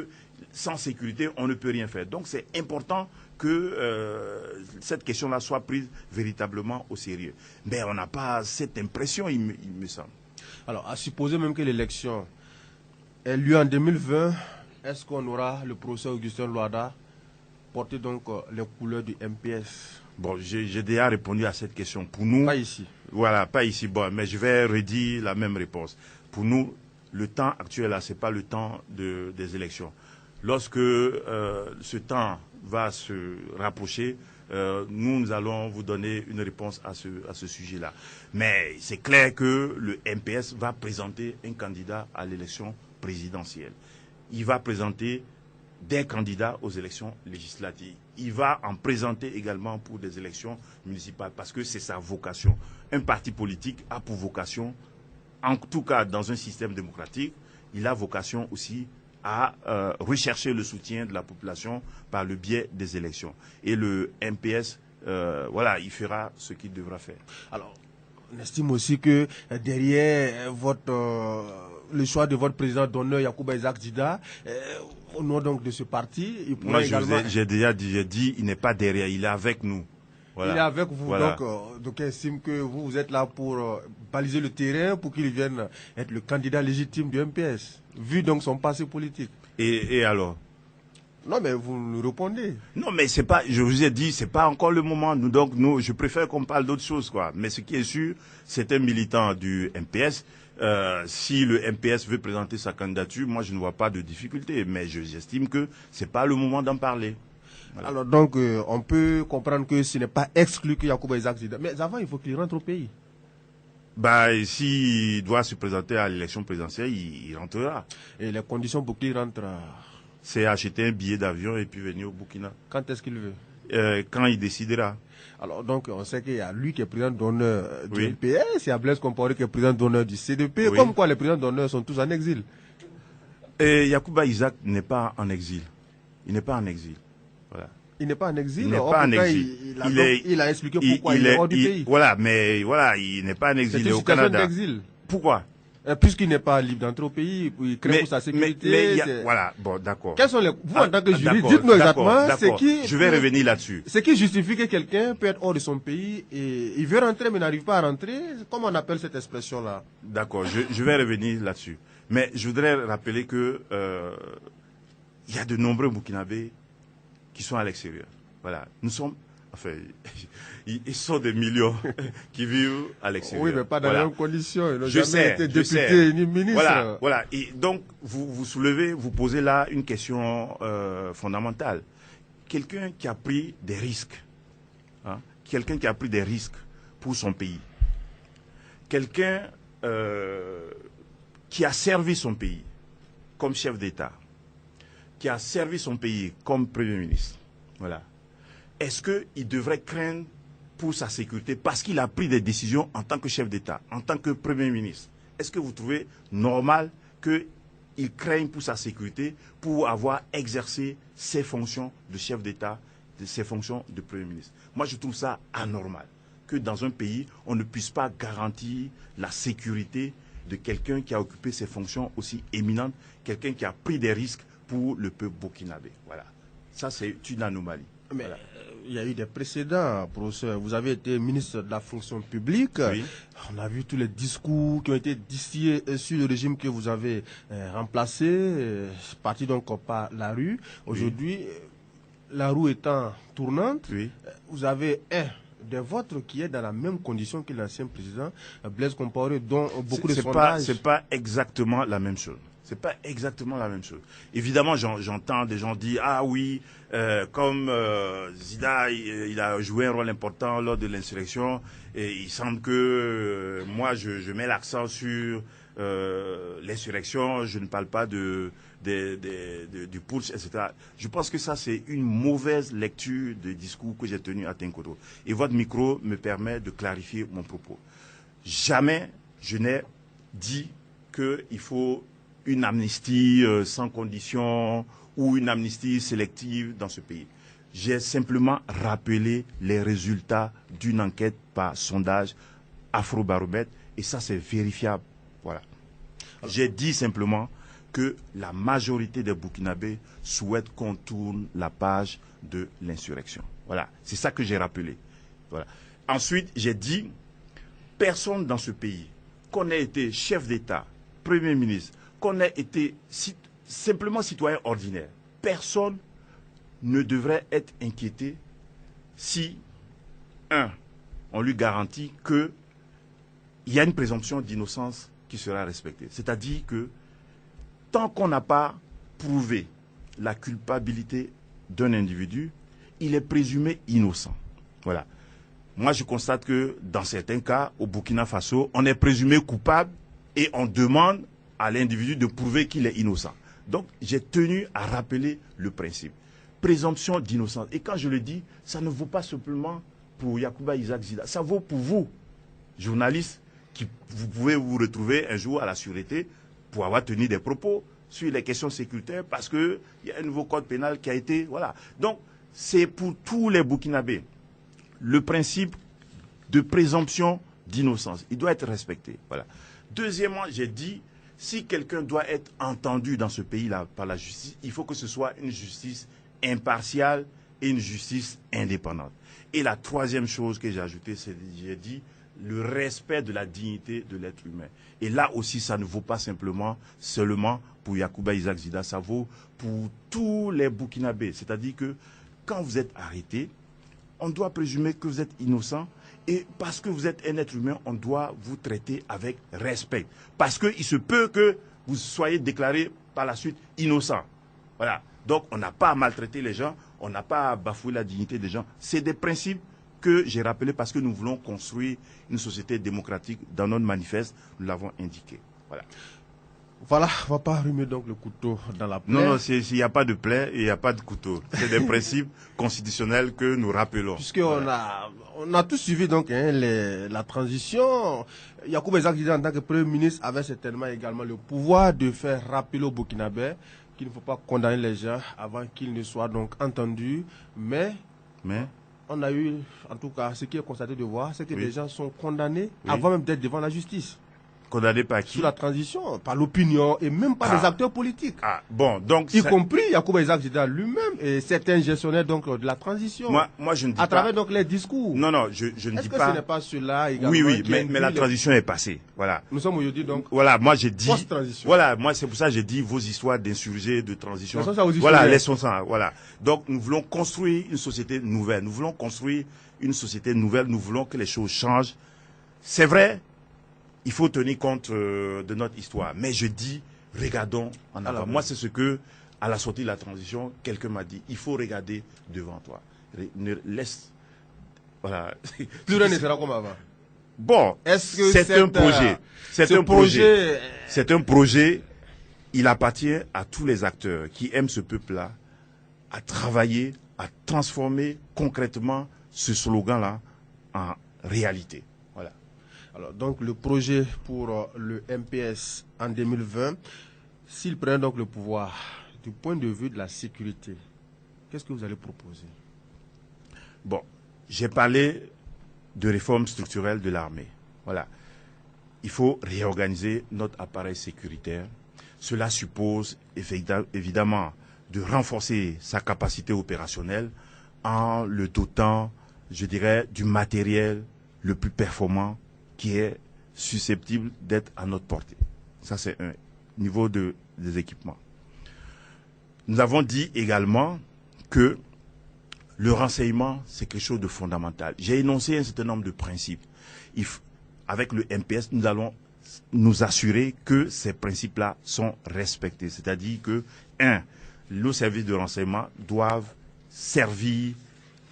sans sécurité, on ne peut rien faire. Donc c'est important que cette question-là soit prise véritablement au sérieux. Mais on n'a pas cette impression, il me semble. Alors, à supposer même que l'élection ait lieu en 2020, est-ce qu'on aura le professeur Augustin Loada porter donc les couleurs du MPS? Bon, j'ai déjà répondu à cette question. Pour nous, pas ici. Voilà, pas ici. Bon, mais je vais redire la même réponse. Pour nous, le temps actuel, là, ce n'est pas le temps des élections. Lorsque ce temps va se rapprocher, nous allons vous donner une réponse à ce sujet-là. Mais c'est clair que le MPS va présenter un candidat à l'élection présidentielle. Il va présenter des candidats aux élections législatives. Il va en présenter également pour des élections municipales parce que c'est sa vocation. Un parti politique a pour vocation, en tout cas dans un système démocratique, il a vocation aussi à rechercher le soutien de la population par le biais des élections. Et le MPS, voilà, il fera ce qu'il devra faire. Alors, on estime aussi que derrière le choix de votre président d'honneur, Yacouba Isaac Dida, au nom donc de ce parti, il pourrait moi, également... j'ai déjà dit, il n'est pas derrière, il est avec nous. Voilà. Il est avec vous, voilà. Donc on estime que vous êtes là pour baliser le terrain pour qu'il vienne être le candidat légitime du MPS, vu donc son passé politique. Et alors? Non, mais vous nous répondez. Non, mais c'est pas, je vous ai dit, c'est pas encore le moment. Nous, je préfère qu'on parle d'autre chose, quoi. Mais ce qui est sûr, c'est un militant du MPS. Si le MPS veut présenter sa candidature, moi, je ne vois pas de difficulté. Mais j'estime que c'est pas le moment d'en parler. Voilà. Alors donc, on peut comprendre que ce n'est pas exclu que Yacouba Isaac Dida. Mais avant, il faut qu'il rentre au pays. Bah, s'il doit se présenter à l'élection présidentielle, il rentrera. Et les conditions pour qu'il rentre... C'est acheter un billet d'avion et puis venir au Burkina. Quand est-ce qu'il veut? Quand il décidera. Alors donc, on sait qu'il y a lui qui est président d'honneur du Oui. MPS, il y a Blaise Compaoré qui est président d'honneur du CDP. Oui. Comme quoi les présidents d'honneur sont tous en exil. Et Yacouba Isaac n'est pas en exil. Il n'est pas en exil. Voilà. Il n'est pas en exil. Il n'est pas en exil. Il a expliqué pourquoi il est hors du pays. Voilà, mais voilà, il n'est pas en exil. C'est Il est une au situation Canada. d'exil. Pourquoi? Puisqu'il n'est pas libre d'entrer au pays, il crée pour sa sécurité. Voilà, bon, d'accord. Quels sont vous, en tant que juriste, dites-nous exactement ce qui... Je vais revenir là-dessus. Ce qui justifie que quelqu'un peut être hors de son pays et il veut rentrer mais n'arrive pas à rentrer. Comment on appelle cette expression-là? D'accord, je vais revenir là-dessus. Mais je voudrais rappeler que il y a de nombreux Burkinabés qui sont à l'extérieur. Voilà, nous sommes... Enfin, ils sont des millions qui vivent à l'extérieur. Oui, mais pas dans les mêmes conditions. Ils n'ont Je jamais été députés ni ministres. Voilà. Et donc, vous posez là une question fondamentale. Quelqu'un qui a pris des risques, hein, quelqu'un qui a pris des risques pour son pays, quelqu'un qui a servi son pays comme chef d'État, qui a servi son pays comme Premier ministre, voilà. Est-ce qu'il devrait craindre pour sa sécurité parce qu'il a pris des décisions en tant que chef d'État, en tant que Premier ministre? Est-ce que vous trouvez normal qu'il craigne pour sa sécurité pour avoir exercé ses fonctions de chef d'État, ses fonctions de Premier ministre? Moi, je trouve ça anormal que dans un pays, on ne puisse pas garantir la sécurité de quelqu'un qui a occupé ces fonctions aussi éminentes, quelqu'un qui a pris des risques pour le peuple burkinabé. Voilà. Ça, c'est une anomalie. Mais voilà. Il y a eu des précédents, professeur. Vous avez été ministre de la fonction publique. Oui. On a vu tous les discours qui ont été distillés sur le régime que vous avez remplacé, parti donc par la rue. Aujourd'hui, la roue étant tournante, vous avez un des vôtres qui est dans la même condition que l'ancien président Blaise Compaoré, dont beaucoup de sondages... C'est pas exactement la même chose. C'est pas exactement la même chose. Évidemment, j'entends des gens dire, ah oui, comme Zida, il a joué un rôle important lors de l'insurrection, et il semble que moi, je mets l'accent sur l'insurrection, je ne parle pas du putsch, etc. Je pense que ça, c'est une mauvaise lecture des discours que j'ai tenus à Tinkoto. Et votre micro me permet de clarifier mon propos. Jamais je n'ai dit qu'il faut une amnistie sans condition ou une amnistie sélective dans ce pays. J'ai simplement rappelé les résultats d'une enquête par sondage Afrobaromètre et ça c'est vérifiable. Voilà. J'ai dit simplement que la majorité des Burkinabés souhaitent qu'on tourne la page de l'insurrection. Voilà, c'est ça que j'ai rappelé. Voilà. Ensuite, j'ai dit, personne dans ce pays, qu'on ait été chef d'État, Premier ministre, qu'on ait été simplement citoyen ordinaire, personne ne devrait être inquiété si, on lui garantit qu'il y a une présomption d'innocence qui sera respectée. C'est-à-dire que tant qu'on n'a pas prouvé la culpabilité d'un individu, il est présumé innocent. Voilà. Moi, je constate que dans certains cas, au Burkina Faso, on est présumé coupable et on demande à l'individu de prouver qu'il est innocent. Donc, j'ai tenu à rappeler le principe. Présomption d'innocence. Et quand je le dis, ça ne vaut pas simplement pour Yacouba Isaac Zida. Ça vaut pour vous, journalistes, qui vous pouvez vous retrouver un jour à la sûreté pour avoir tenu des propos sur les questions sécuritaires parce qu'il y a un nouveau code pénal qui a été... Voilà. Donc, c'est pour tous les Burkinabés. Le principe de présomption d'innocence, il doit être respecté. Voilà. Deuxièmement, j'ai dit, si quelqu'un doit être entendu dans ce pays-là par la justice, il faut que ce soit une justice impartiale et une justice indépendante. Et la troisième chose que j'ai ajoutée, c'est j'ai dit le respect de la dignité de l'être humain. Et là aussi, ça ne vaut pas seulement pour Yacouba Isaac Zida, ça vaut pour tous les Burkinabés. C'est-à-dire que quand vous êtes arrêté, on doit présumer que vous êtes innocent et parce que vous êtes un être humain, on doit vous traiter avec respect. Parce qu'il se peut que vous soyez déclaré par la suite innocent. Voilà. Donc, on n'a pas à maltraiter les gens, on n'a pas à bafouer la dignité des gens. C'est des principes que j'ai rappelés parce que nous voulons construire une société démocratique. Dans notre manifeste, nous l'avons indiqué. Voilà. Voilà, on ne va pas allumer donc le couteau dans la plaie. Non, il n'y a pas de plaie et il n'y a pas de couteau. C'est des principes constitutionnels que nous rappelons. Puisqu'on on a tous suivi donc la transition. Yacouba Isaac Zida, en tant que Premier ministre, avait certainement également le pouvoir de faire rappeler aux Burkinabés qu'il ne faut pas condamner les gens avant qu'ils ne soient donc entendus. Mais on a eu, en tout cas, ce qui est constaté de voir, c'est que les gens sont condamnés avant même d'être devant la justice. Condamné par qui? Sous la transition, par l'opinion et même par les acteurs politiques. Bon, donc y compris Yacouba Isaac Zida lui-même et certains gestionnaires donc de la transition. Moi je ne dis pas. À travers donc les discours. Non, je ne dis pas. Est-ce que ce n'est pas cela également? Oui, mais la transition est passée. Voilà. Nous sommes aujourd'hui donc. Voilà, moi j'ai dit. Post-transition. Voilà, moi c'est pour ça que j'ai dit vos histoires d'insurgés, de transition. Laissons ça aux voilà, laissons ça. Voilà. Donc nous voulons construire une société nouvelle. Nous voulons construire une société nouvelle. Nous voulons que les choses changent. C'est vrai. Il faut tenir compte de notre histoire. Mais je dis, regardons en avant. Moi, c'est ce que, à la sortie de la transition, quelqu'un m'a dit. Il faut regarder devant toi. Laisse. Voilà. Plus rien ne sera comme avant. Bon, c'est un projet. C'est un projet. C'est un projet. Il appartient à tous les acteurs qui aiment ce peuple-là à travailler, à transformer concrètement ce slogan-là en réalité. Voilà. Alors, donc, le projet pour le MPS en 2020, s'il prend donc le pouvoir, du point de vue de la sécurité, qu'est-ce que vous allez proposer? Bon, j'ai parlé de réforme structurelle de l'armée. Voilà. Il faut réorganiser notre appareil sécuritaire. Cela suppose évidemment de renforcer sa capacité opérationnelle en le dotant, je dirais, du matériel le plus performant qui est susceptible d'être à notre portée. Ça, c'est un niveau des équipements. Nous avons dit également que le renseignement, c'est quelque chose de fondamental. J'ai énoncé un certain nombre de principes. Avec le MPS, nous allons nous assurer que ces principes-là sont respectés. C'est-à-dire que, nos services de renseignement doivent servir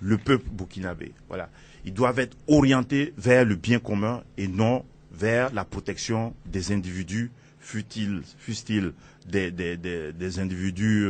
le peuple burkinabé. Voilà. Ils doivent être orientés vers le bien commun et non vers la protection des individus, fussent-ils des individus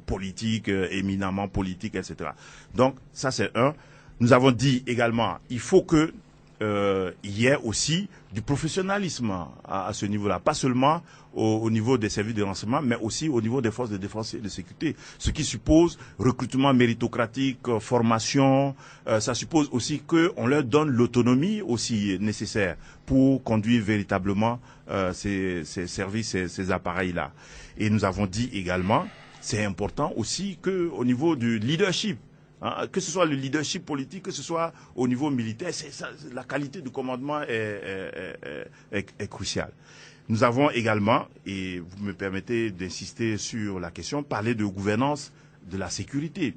politiques, éminemment politiques, etc. Donc, ça c'est un. Nous avons dit également, il faut que il y ait aussi du professionnalisme à ce niveau-là, pas seulement au niveau des services de renseignement, mais aussi au niveau des forces de défense et de sécurité. Ce qui suppose recrutement méritocratique, formation, ça suppose aussi qu'on leur donne l'autonomie aussi nécessaire pour conduire véritablement ces services, ces appareils-là. Et nous avons dit également, c'est important aussi qu'au niveau du leadership, que ce soit le leadership politique, que ce soit au niveau militaire, la qualité du commandement est cruciale. Nous avons également, et vous me permettez d'insister sur la question, parler de gouvernance de la sécurité.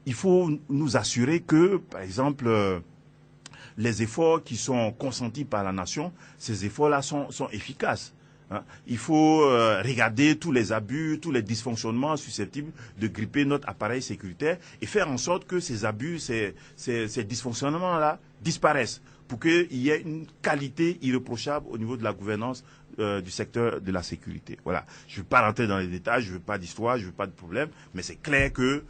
Il faut nous assurer que, par exemple, les efforts qui sont consentis par la nation, ces efforts-là sont efficaces. Hein. Il faut regarder tous les abus, tous les dysfonctionnements susceptibles de gripper notre appareil sécuritaire et faire en sorte que ces abus, ces dysfonctionnements-là disparaissent pour qu'il y ait une qualité irréprochable au niveau de la gouvernance du secteur de la sécurité. Voilà. Je ne veux pas rentrer dans les détails, je ne veux pas d'histoire, je ne veux pas de problème, mais c'est clair que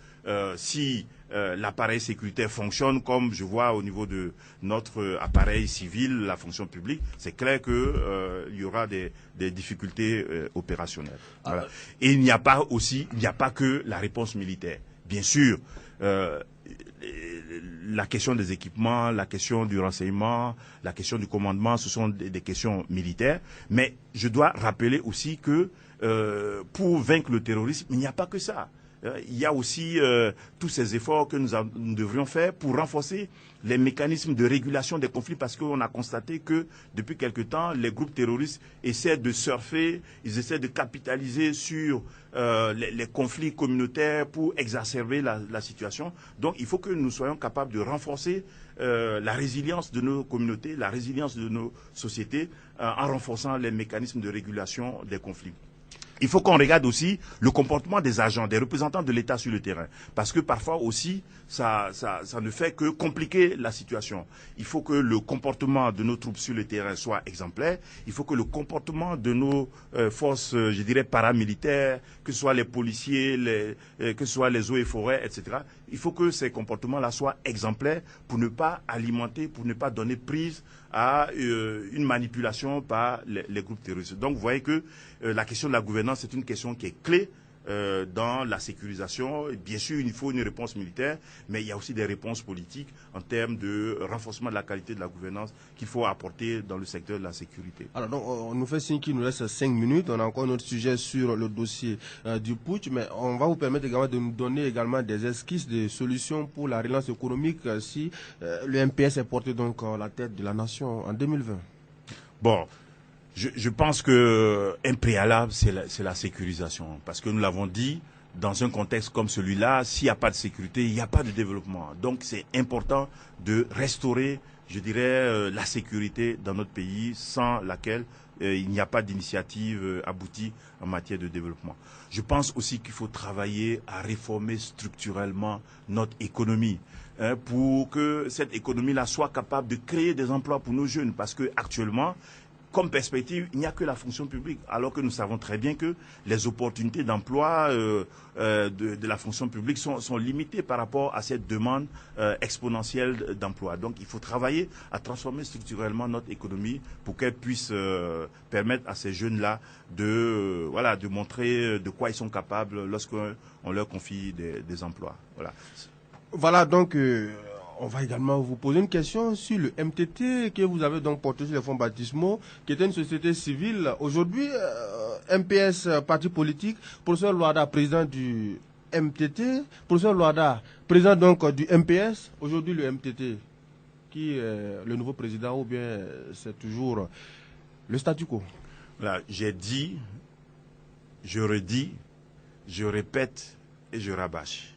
si l'appareil sécuritaire fonctionne comme je vois au niveau de notre appareil civil, la fonction publique, c'est clair que il y aura des difficultés opérationnelles. Voilà. Et il n'y a pas que la réponse militaire. Bien sûr, la question des équipements, la question du renseignement, la question du commandement, ce sont des questions militaires. Mais je dois rappeler aussi que pour vaincre le terrorisme, il n'y a pas que ça. Il y a aussi tous ces efforts que nous devrions faire pour renforcer les mécanismes de régulation des conflits parce qu'on a constaté que depuis quelque temps, les groupes terroristes essaient de surfer, ils essaient de capitaliser sur les conflits communautaires pour exacerber la situation. Donc il faut que nous soyons capables de renforcer la résilience de nos communautés, la résilience de nos sociétés en renforçant les mécanismes de régulation des conflits. Il faut qu'on regarde aussi le comportement des agents, des représentants de l'État sur le terrain. Parce que parfois aussi, ça ne fait que compliquer la situation. Il faut que le comportement de nos troupes sur le terrain soit exemplaire. Il faut que le comportement de nos forces, je dirais, paramilitaires, que ce soit les policiers, que ce soit les eaux et forêts, etc. Il faut que ces comportements-là soient exemplaires pour ne pas alimenter, pour ne pas donner prise à une manipulation par les groupes terroristes. Donc vous voyez que la question de la gouvernance, c'est une question qui est clé dans la sécurisation. Et bien sûr, il faut une réponse militaire, mais il y a aussi des réponses politiques en termes de renforcement de la qualité de la gouvernance qu'il faut apporter dans le secteur de la sécurité. Alors donc, on nous fait signe qu'il nous reste 5 minutes. On a encore un autre sujet sur le dossier du putsch, mais on va vous permettre également de nous donner également des esquisses, des solutions pour la relance économique si le MPS est porté donc à la tête de la nation en 2020. Bon. Je pense qu'un préalable, c'est la sécurisation. Parce que nous l'avons dit, dans un contexte comme celui-là, s'il n'y a pas de sécurité, il n'y a pas de développement. Donc c'est important de restaurer, je dirais, la sécurité dans notre pays, sans laquelle il n'y a pas d'initiative aboutie en matière de développement. Je pense aussi qu'il faut travailler à réformer structurellement notre économie, pour que cette économie-là soit capable de créer des emplois pour nos jeunes. Parce que actuellement, comme perspective, il n'y a que la fonction publique, alors que nous savons très bien que les opportunités d'emploi de la fonction publique sont limitées par rapport à cette demande exponentielle d'emploi. Donc il faut travailler à transformer structurellement notre économie pour qu'elle puisse permettre à ces jeunes-là de montrer de quoi ils sont capables lorsqu'on leur confie des emplois. Voilà donc... on va également vous poser une question sur le MTT que vous avez donc porté sur les fonds baptismaux, qui était une société civile. Aujourd'hui, MPS, parti politique, professeur Louada, président du MTT, professeur Louada, président donc du MPS, aujourd'hui le MTT, qui est le nouveau président ou bien c'est toujours le statu quo? Voilà, j'ai dit, je redis, je répète et je rabâche.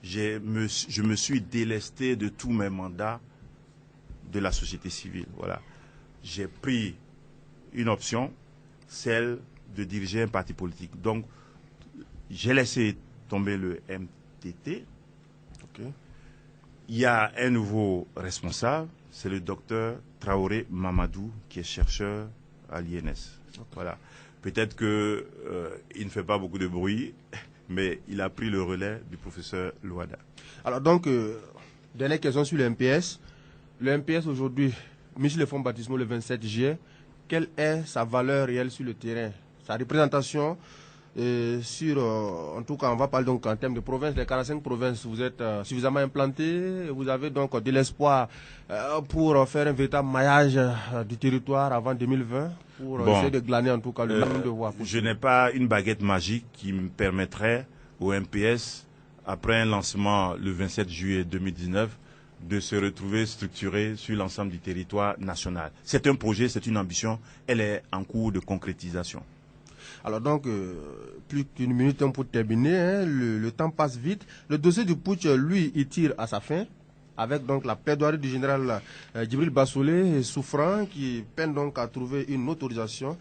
Je me suis délesté de tous mes mandats de la société civile. Voilà. J'ai pris une option, celle de diriger un parti politique. Donc, j'ai laissé tomber le MTT. Okay. Il y a un nouveau responsable, c'est le docteur Traoré Mamadou, qui est chercheur à l'INS. Okay. Voilà. Peut-être qu'il ne fait pas beaucoup de bruit, mais il a pris le relais du professeur Louada. Alors donc, dernière question sur le MPS. Le MPS aujourd'hui, mis sur les fonds baptismaux le 27 juillet, quelle est sa valeur réelle sur le terrain? Sa représentation en tout cas, on va parler donc en termes de provinces, les 45 provinces, vous êtes suffisamment implantés, vous avez donc de l'espoir pour faire un véritable maillage du territoire avant 2020, pour essayer de glaner en tout cas le nombre de voix. Je n'ai pas une baguette magique qui me permettrait au MPS, après un lancement le 27 juillet 2019, de se retrouver structuré sur l'ensemble du territoire national. C'est un projet, c'est une ambition, elle est en cours de concrétisation. Alors donc, plus qu'une minute pour terminer, hein, le temps passe vite. Le dossier du putsch, lui, il tire à sa fin. avec donc la plaidoirie du général Djibril Bassolé, souffrant, qui peine donc à trouver une autorisation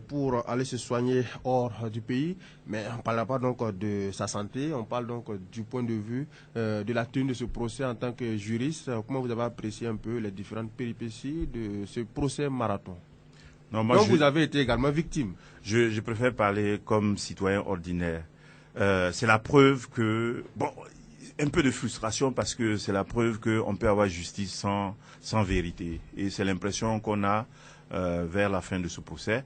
pour aller se soigner hors du pays. Mais on ne parle pas donc de sa santé, on parle donc du point de vue de la tenue de ce procès en tant que juriste. Comment vous avez apprécié un peu les différentes péripéties de ce procès marathon? Non, moi, donc vous avez été également victime. Je préfère parler comme citoyen ordinaire. C'est la preuve que... Bon, un peu de frustration parce que c'est la preuve qu'on peut avoir justice sans vérité. Et c'est l'impression qu'on a vers la fin de ce procès.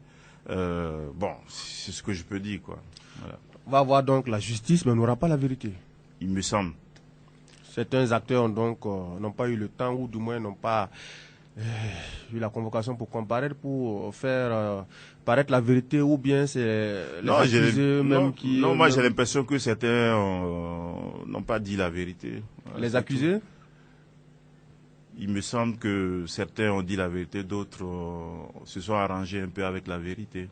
Bon, c'est ce que je peux dire, quoi. Voilà. On va avoir donc la justice, mais on n'aura pas la vérité. Il me semble. Certains acteurs donc n'ont pas eu le temps, ou du moins n'ont pas eu la convocation pour comparaître, pour faire paraître la vérité, ou bien c'est les accusés eux-mêmes qui... Non, moi j'ai l'impression que certains n'ont pas dit la vérité. Les accusés? Il me semble que certains ont dit la vérité, d'autres se sont arrangés un peu avec la vérité.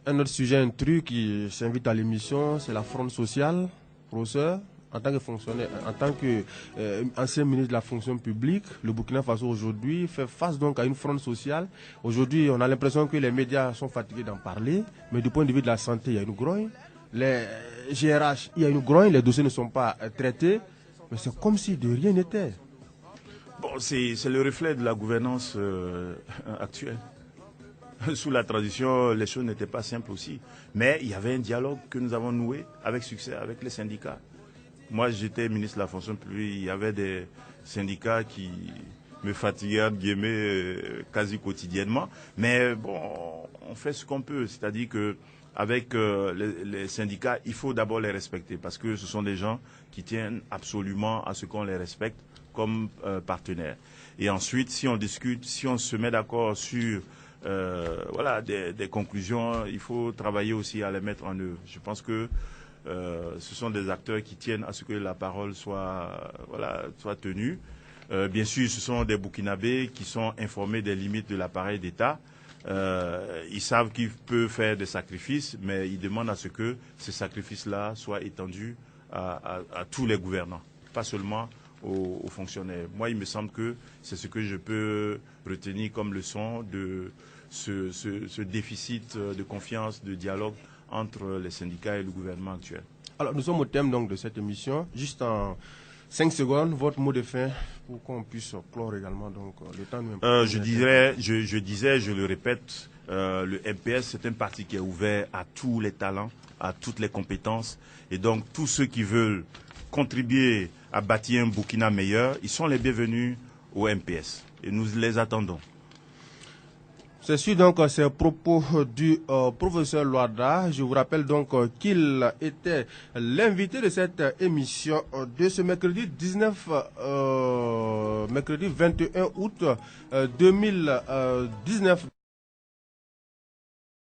Un autre sujet, un truc qui s'invite à l'émission, c'est la fronde sociale. Professeur, en tant que fonctionnaire, en tant qu'ancien ministre de la fonction publique, le Burkina Faso aujourd'hui fait face donc à une fronde sociale. Aujourd'hui, on a l'impression que les médias sont fatigués d'en parler, mais du point de vue de la santé, il y a une grogne. Les GRH, il y a une grogne, les dossiers ne sont pas traités, mais c'est comme si de rien n'était. Bon, c'est le reflet de la gouvernance actuelle. Sous la transition, les choses n'étaient pas simples aussi. Mais il y avait un dialogue que nous avons noué avec succès avec les syndicats. Moi, j'étais ministre de la fonction publique. Il y avait des syndicats qui me fatiguaient, entre guillemets, quasi quotidiennement. Mais bon, on fait ce qu'on peut. C'est-à-dire qu'avec les syndicats, il faut d'abord les respecter. Parce que ce sont des gens qui tiennent absolument à ce qu'on les respecte comme partenaires. Et ensuite, si on discute, si on se met d'accord sur... voilà, des conclusions, il faut travailler aussi à les mettre en œuvre. Je pense que ce sont des acteurs qui tiennent à ce que la parole soit tenue. Bien sûr, ce sont des Burkinabés qui sont informés des limites de l'appareil d'État. Ils savent qu'ils peuvent faire des sacrifices, mais ils demandent à ce que ces sacrifices-là soient étendus à tous les gouvernants, pas seulement aux fonctionnaires. Moi, il me semble que c'est ce que je peux retenir comme leçon de ce déficit de confiance, de dialogue entre les syndicats et le gouvernement actuel. Alors, nous sommes au thème donc de cette émission. Juste en 5 secondes, votre mot de fin pour qu'on puisse clore également donc le temps nous impose. Je disais, je le répète, le MPS, c'est un parti qui est ouvert à tous les talents, à toutes les compétences. Et donc, tous ceux qui veulent contribuer à bâtir un Burkina meilleur, ils sont les bienvenus au MPS. Et nous les attendons. C'est sûr donc ces propos du professeur Loada. Je vous rappelle donc qu'il était l'invité de cette émission de ce mercredi 21 août 2019.